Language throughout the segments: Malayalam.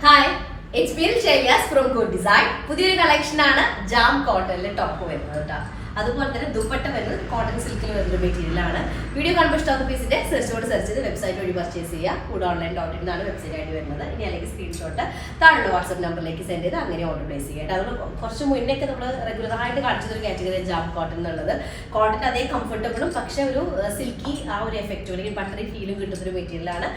Hi, it's me Sheliyas from good design. പുതിയൊരു കളക്ഷൻ ആണ് ജാം കോട്ടണിൽ ടോപ്പ് വരുന്നത് കേട്ടോ. അതുപോലെ തന്നെ ദുപ്പട്ട വരുന്നത് കോട്ടൺ സിൽക്കിൽ വരുന്ന മെറ്റീരിയൽ ആണ്. വീഡിയോ കാണുമ്പോൾ സ്റ്റോക്ക് പീസിന്റെ സെർച്ച് ചെയ്ത് വെബ്സൈറ്റ് വഴി പർച്ചേസ് ചെയ്യുക. ഫുഡ് ഓൺലൈൻ ഡോട്ട് ഇന്നാണ് വെബ്സൈറ്റ് ആയിട്ട് വരുന്നത്. ഇനി അല്ലെങ്കിൽ സ്ക്രീൻഷോട്ട് താഴെ വാട്സ്ആപ്പ് നമ്പറിലേക്ക് സെൻഡ് ചെയ്ത് അങ്ങനെ ഓർഡർ പ്ലേസ് ചെയ്യുക. അതുകൊണ്ട് കുറച്ച് മുന്നേക്ക് നമ്മൾ റെഗുലറായിട്ട് കാണിച്ചൊരു കാറ്റഗറി ജാം കോട്ടൺ എന്നുള്ളത്. കോട്ടൺ അതേ കംഫർട്ടബിളും പക്ഷെ ഒരു സിൽക്കി ആ ഒരു എഫക്റ്റും അല്ലെങ്കിൽ ബട്ടറി ഫീലും കിട്ടുന്നൊരു മെറ്റീരിയലാണ്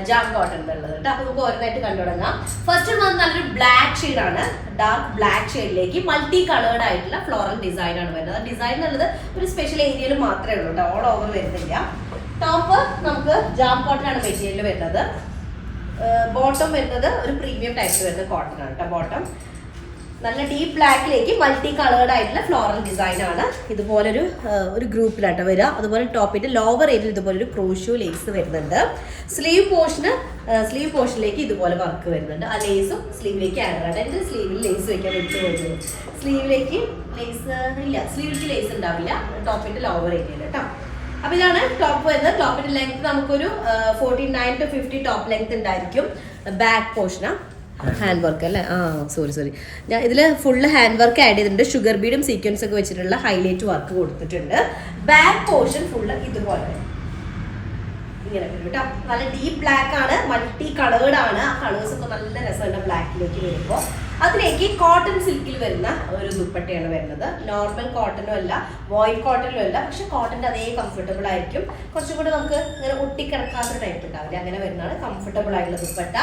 ജാം കോട്ടൺ എന്നുള്ളത് കേട്ടോ. അപ്പൊ നമുക്ക് ഓരോന്നായിട്ട് കണ്ടു തുടങ്ങാം. ഫസ്റ്റ് വന്ന് നല്ലൊരു ബ്ലാക്ക് ഷെയ്ഡാണ്. ഡാർക്ക് ബ്ലാക്ക് ഷെയ്ഡിലേക്ക് മൾട്ടി കളേർഡ് ആയിട്ടുള്ള ഫ്ലോറൽ ഡിസൈൻ ആണ് വരുന്നത്. ഡിസൈൻ എന്നുള്ളത് ഒരു സ്പെഷ്യൽ ഏരിയയിൽ മാത്രമേ ഉള്ളൂ കേട്ടോ, ഓൾ ഓവർ വരുന്നില്ല. ടോപ്പ് നമുക്ക് ജാം കോട്ടൺ ആണ് മെറ്റീരിയൽ വരുന്നത്. ബോട്ടം വരുന്നത് ഒരു പ്രീമിയം ടൈപ്പ് വരുന്ന കോട്ടൺ ആണ് കേട്ടോ. ബോട്ടം നല്ല ഡീപ്പ് ബ്ലാക്കിലേക്ക് മൾട്ടി കളേർഡ് ആയിട്ടുള്ള ഫ്ലോറൽ ഡിസൈൻ ആണ്. ഇതുപോലൊരു ഗ്രൂപ്പിലാട്ടോ വരിക. അതുപോലെ ടോപ്പിന്റെ ലോവർ ഏരിയയിൽ ഇതുപോലൊരു ക്രോഷ്യോ ലേസ് വരുന്നുണ്ട്. സ്ലീവ് പോർഷനിലേക്ക് ഇതുപോലെ വർക്ക് വരുന്നുണ്ട്. ആ ലേസും സ്ലീവിലേക്ക് ആഡ് ആണ്. എൻ്റെ സ്ലീവിൽ ലേസ് വെക്കാൻ വിട്ടു പോയത്. സ്ലീവിലേക്ക് ലേസ് ഉണ്ടാവില്ല ടോപ്പിന്റെ ലോവർ ഏരിയയിൽ കേട്ടോ. അപ്പൊ ഇതാണ് ടോപ്പ് വരുന്നത്. ടോപ്പിന്റെ ലെങ്ത് നമുക്കൊരു 49 to 50 ടോപ്പ് ലെങ്ത് ഉണ്ടായിരിക്കും. ബാക്ക് പോർഷനാ ഹാൻഡ് വർക്ക് അല്ലേ? സോറി ഞാൻ ഇതിൽ ഫുള്ള് ഹാൻഡ് വർക്ക് ആഡ് ചെയ്തിട്ടുണ്ട്. ഷുഗർ ബീഡും സീക്വൻസ് ഒക്കെ വെച്ചിട്ടുള്ള ഹൈലൈറ്റ് വർക്ക് കൊടുത്തിട്ടുണ്ട്. ബാക്ക് പോർഷൻ ഫുള്ള് ഇതുപോലെ ഇങ്ങനെ വരും കേട്ടോ. നല്ല ഡീപ്പ് ബ്ലാക്ക് ആണ്, മൾട്ടി കളേർഡ് ആണ്. ആ കളേഴ്സ് ഒക്കെ നല്ല രസമുണ്ട് ബ്ലാക്കിലേക്ക് വരുമ്പോൾ. അതിലേക്ക് കോട്ടൺ സിൽക്കിൽ വരുന്ന ഒരു ദുപ്പട്ടയാണ് വരുന്നത്. നോർമൽ കോട്ടണും അല്ല, വോയിറ്റ് കോട്ടണിലും അല്ല, പക്ഷെ കോട്ടൻ്റെ അതേ കംഫർട്ടബിൾ ആയിരിക്കും. കുറച്ചും കൂടെ നമുക്ക് ഇങ്ങനെ ഒട്ടിക്കിടക്കാത്തൊരു ടൈപ്പ് ഉണ്ടാവില്ല, അങ്ങനെ വരുന്നതാണ് കംഫർട്ടബിൾ ആയിട്ടുള്ള ദുപ്പട്ട.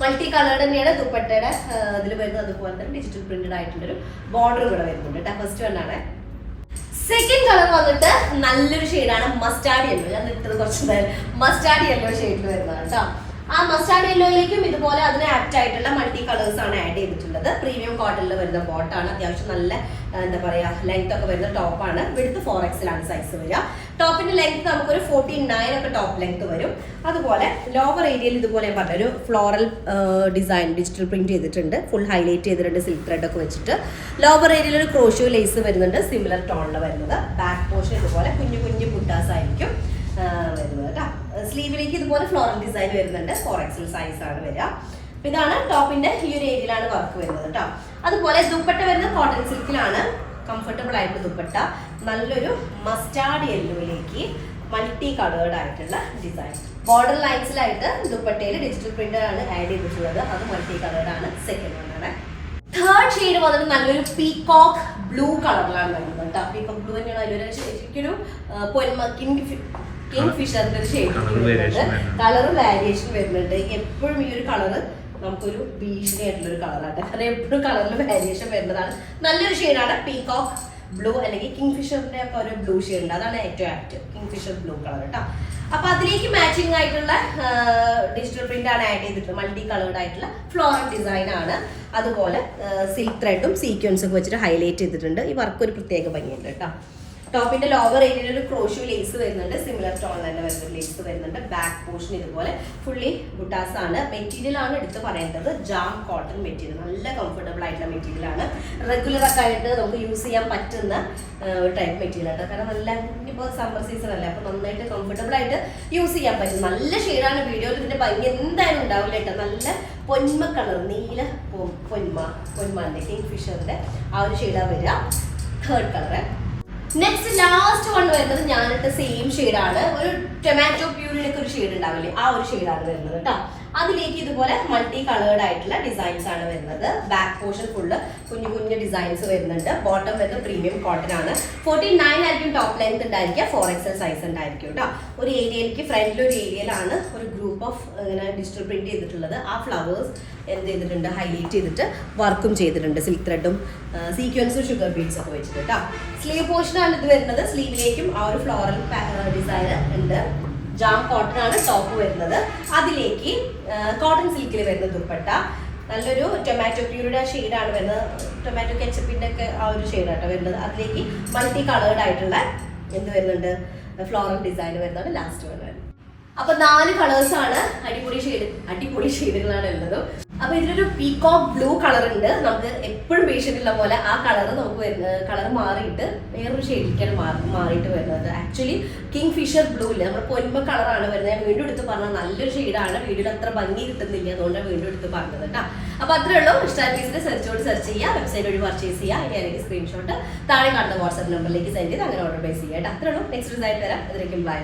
മൾട്ടി കളേർഡ് തന്നെയാണ് ദുപ്പട്ടയുടെ ഇതിൽ വരുന്നത്. അതുപോലെ തന്നെ ഡിജിറ്റൽ പ്രിന്റഡ് ആയിട്ടുള്ളൊരു ബോർഡർ കൂടെ വരുന്നുണ്ട് കേട്ടോ. ഫസ്റ്റ് വണ്ണാണ്. സെക്കൻഡ് കളർ വന്നിട്ട് നല്ലൊരു ഷെയ്ഡാണ് മസ്റ്റാർഡ് യെല്ലോ. ഞാൻ ഇട്ടത് കുറച്ച് നേരം മസ്റ്റാർഡ് യെല്ലോ ഷെയ്ഡിൽ വരുന്നതാണ് കേട്ടോ. ആ മസ്റ്റാർഡ് യെല്ലോയിലേക്കും ഇതുപോലെ അതിന് ആപ്റ്റ് ആയിട്ടുള്ള മൾട്ടി കളേഴ്സ് ആണ് ആഡ് ചെയ്തിട്ടുള്ളത്. പ്രീമിയം കോട്ടണിൽ വരുന്ന ബോട്ടാണ്. അത്യാവശ്യം നല്ല എന്താ പറയാ ലെങ്ത് ഒക്കെ വരുന്ന ടോപ്പാണ്. വിഡ്ത്ത് 4XL ആണ് സൈസ് വരിക. ടോപ്പിന്റെ ലെങ്ത് നമുക്കൊരു 49 ഒക്കെ ടോപ്പ് ലെങ്ത് വരും. അതുപോലെ ലോവർ ഏരിയയിൽ ഇതുപോലെ പറഞ്ഞൊരു ഫ്ലോറൽ ഡിസൈൻ ഡിജിറ്റൽ പ്രിന്റ് ചെയ്തിട്ടുണ്ട്. ഫുൾ ഹൈലൈറ്റ് ചെയ്തിട്ടുണ്ട് സിൽക്ക് ത്രെഡ് ഒക്കെ വെച്ചിട്ട്. ലോവർ ഏരിയയിൽ ഒരു ക്രോഷ്യോ ലേസ് വരുന്നുണ്ട്, സിമിലർ ടോണിൽ വരുന്നത്. ബാക്ക് പോർഷൻ ഇതുപോലെ കുഞ്ഞു കുഞ്ഞു ബുട്ടാസ് ആയിരിക്കും വരുന്നത് കേട്ടോ. സ്ലീവിലേക്ക് ഇതുപോലെ ഫ്ലോറൽ ഡിസൈൻ വരുന്നുണ്ട്. 4XL സൈസ് ആണ് വരിക. ഇതാണ് ടോപ്പിന്റെ ഈ ഒരു ഏരിയയിലാണ് വർക്ക് വരുന്നത് കേട്ടോ. അതുപോലെ ദുപ്പട്ട വരുന്നത് കോട്ടൺ സിൽക്കിലാണ്. കംഫർട്ടബിൾ ആയിട്ട് ദുപ്പട്ട നല്ലൊരു മസ്റ്റാർഡ് യെല്ലോയിലേക്ക് മൾട്ടി കളേർഡ് ആയിട്ടുള്ള ഡിസൈൻ. ബോർഡർ ലൈൻസിലായിട്ട് ദുപ്പട്ടയിൽ ഡിജിറ്റൽ പ്രിന്റർ ആണ് ആഡ് ചെയ്തിട്ടുള്ളത്. അത് മൾട്ടി കളേർഡ് ആണ്. സെക്കൻഡ് വണ്ണാണ്. തേർഡ് ഷെയ്ഡ് വന്നിട്ട് നല്ലൊരു പീകോക്ക് ബ്ലൂ കളറിലാണ് വരുന്നത് കേട്ടോ. പീകോക്ക് ബ്ലൂ തന്നെയാണ് അതിലൊരു ശരിക്കൊരു കിങ് ഫിഷറിന്റെ ഒരു ഷെയ്ഡ് വരുന്നുണ്ട്. കളറ് വേരിയേഷൻ വരുന്നുണ്ട്. എപ്പോഴും ഈ ഒരു കളറ് നമുക്കൊരു ഭീഷണിയായിട്ടുള്ള ഒരു കളറാണ്. കാരണം എപ്പോഴും കളറിൽ വേരിയേഷൻ വരുന്നതാണ്. നല്ലൊരു ഷെയ്ഡാണ് പീകോക്ക് ബ്ലൂ അല്ലെങ്കിൽ കിങ് ഫിഷറിന്റെ ഒക്കെ ഒരു ബ്ലൂ ഷെയ്ഡ് ഉണ്ട്. അതാണ് ഏറ്റവും apt, kingfisher blue colour കേട്ടോ. അപ്പൊ അതിലേക്ക് മാച്ചിങ് ആയിട്ടുള്ള ഡിജിറ്റൽ പ്രിന്റ് ആണ് ആഡ് ചെയ്തിട്ടുള്ളത്. മൾട്ടി കളേർഡ് ആയിട്ടുള്ള ഫ്ലോറൽ ഡിസൈൻ ആണ്. അതുപോലെ സിൽക്ക് ത്രെഡും സീക്വൻസും വെച്ചിട്ട് ഹൈലൈറ്റ് ചെയ്തിട്ടുണ്ട്. ഈ വർക്ക് ഒരു പ്രത്യേക ഭംഗിയുണ്ട് കേട്ടോ. ടോപ്പിന്റെ ലോവർ ഏരിയയിൽ ഒരു ക്രോഷ്യോ ലേസ് വരുന്നുണ്ട്. സിമിലർ ടോൺ തന്നെ വരുന്ന ലേസ് വരുന്നുണ്ട്. ബാക്ക് പോർഷൻ ഇതുപോലെ ഫുള്ളി ബുട്ടാസ് ആണ്. മെറ്റീരിയൽ ആണ് എടുത്ത് പറയേണ്ടത്. ജാം കോട്ടൺ മെറ്റീരിയൽ, നല്ല കംഫർട്ടബിൾ ആയിട്ടുള്ള മെറ്റീരിയൽ ആണ്. റെഗുലർ ഒക്കെ ആയിട്ട് നമുക്ക് യൂസ് ചെയ്യാൻ പറ്റുന്ന ഒരു ടൈപ്പ് മെറ്റീരിയൽ ആണ്. കാരണം നല്ല ഇനിയിപ്പോൾ സമ്മർ സീസൺ അല്ലേ, അപ്പോൾ നന്നായിട്ട് കംഫർട്ടബിൾ ആയിട്ട് യൂസ് ചെയ്യാൻ പറ്റും. നല്ല ഷെയ്ഡാണ്. വീഡിയോയിൽ ഇതിന്റെ ഭംഗി എന്തായാലും ഉണ്ടാവില്ല കേട്ടോ. നല്ല പൊന്മ കളർ, നീല പൊന്മാന്റെ കിങ് ഫിഷറിന്റെ ആ ഒരു ഷെയ്ഡാണ് വരിക. Third colour. Next last one വരുന്നത് ഞാനിട്ട സെയിം ഷെയ്ഡാണ്. ഒരു ടൊമാറ്റോ പ്യൂരിയുടെ ഒക്കെ ഒരു ഷെയ്ഡ് ഉണ്ടാവില്ലേ, ആ ഒരു ഷെയ്ഡാണ് വരുന്നത് കേട്ടോ. അതിലേക്ക് ഇതുപോലെ മൾട്ടി കളേർഡ് ആയിട്ടുള്ള ഡിസൈൻസ് ആണ് വരുന്നത്. ബാക്ക് പോർഷൻ ഫുള്ള് കുഞ്ഞു കുഞ്ഞു ഡിസൈൻസ് വരുന്നുണ്ട്. ബോട്ടം വരുന്നത് പ്രീമിയം കോട്ടൺ ആണ്. 49 ആയിരിക്കും ടോപ്പ് ലെങ്ത് ഉണ്ടായിരിക്കുക. 4XL സൈസ് ഉണ്ടായിരിക്കും കേട്ടോ. ഒരു ഏരിയയിലേക്ക് ഫ്രണ്ടിൽ ഒരു ഏരിയയിലാണ് ഒരു ഗ്രൂപ്പ് ഓഫ് ഇങ്ങനെ ഡിജിറ്റൽ പ്രിന്റ് ചെയ്തിട്ടുള്ളത്. ആ ഫ്ലവേഴ്സ് എന്ത് ചെയ്തിട്ടുണ്ട്, ഹൈലൈറ്റ് ചെയ്തിട്ട് വർക്കും ചെയ്തിട്ടുണ്ട്. സിൽക്ക് ത്രെഡും സീക്വൻസും ഷുഗർ ബീഡ്സ് ഒക്കെ വെച്ചിട്ട് കേട്ടോ. സ്ലീവ് പോർഷനാണ് ഇത് വരുന്നത്. സ്ലീവിലേക്കും ആ ഒരു ഫ്ലോറൽ ഡിസൈൻ ഉണ്ട്. ജാം കോട്ടൺ ആണ് ടോപ്പ് വരുന്നത്. അതിലേക്ക് കോട്ടൺ സിൽക്കിൽ വരുന്ന ദുപ്പട്ട നല്ലൊരു ടൊമാറ്റോ പ്യൂരിയുടെ ഷെയ്ഡാണ് വരുന്നത്. ടൊമാറ്റോ കെച്ചപ്പിന്റെ ഒക്കെ ആ ഒരു ഷെയ്ഡാട്ടോ വരുന്നത്. അതിലേക്ക് മൾട്ടി കളേർഡ് ആയിട്ടുള്ള എന്ത് വരുന്നുണ്ട്, ഫ്ലോറൽ ഡിസൈൻ വരുന്നതാണ് ലാസ്റ്റ് വരുന്നത്. അപ്പൊ 4 കളേഴ്സ് ആണ്. അടിപൊളി ഷെയ്ഡുകളാണ് ഉള്ളത്. അപ്പൊ ഇതിലൊരു പീകോക്ക് ബ്ലൂ കളർ ഉണ്ട്. നമുക്ക് എപ്പോഴും പേഷ്യൻ്റുള്ള പോലെ ആ കളർ നമുക്ക് വരുന്നത് കളർ മാറിയിട്ട് വേറൊരു ഷെയ്ഡിലേക്കാണ് മാറിയിട്ട് വരുന്നത്. ആക്ച്വലി കിങ് ഫിഷർ ബ്ലൂ ഇല്ല, നമ്മുടെ പൊന്മ കളറാണ് വരുന്നത്. ഞാൻ വീണ്ടും എടുത്ത് പറഞ്ഞാൽ നല്ലൊരു ഷെയ്ഡാണ്, വീഡിയോയിൽ അത്ര ഭംഗി കിട്ടുന്നില്ല, അതുകൊണ്ടാണ് വീണ്ടും എടുത്ത് പറഞ്ഞത് കേട്ടോ. അപ്പൊ അത്രേ ഉള്ളൂ. ഇഷ്ടമായ പീസിന്റെ സെർച്ച് ചെയ്യുക, വെബ്സൈറ്റ് വഴി പർച്ചേസ് ചെയ്യുക. ഇനി എനിക്ക് സ്ക്രീൻഷോട്ട് താഴെ കാണുന്ന വാട്സ്ആപ്പ് നമ്പറിലേക്ക് സെൻഡ് ചെയ്ത് അങ്ങനെ ഓർഡർ പ്ലേസ് ചെയ്യുക കേട്ടോ. അത്രേ ഉള്ളൂ. നെക്സ്റ്റ് ആയിട്ട് വരാം. ഇതിലേക്കും ബൈ.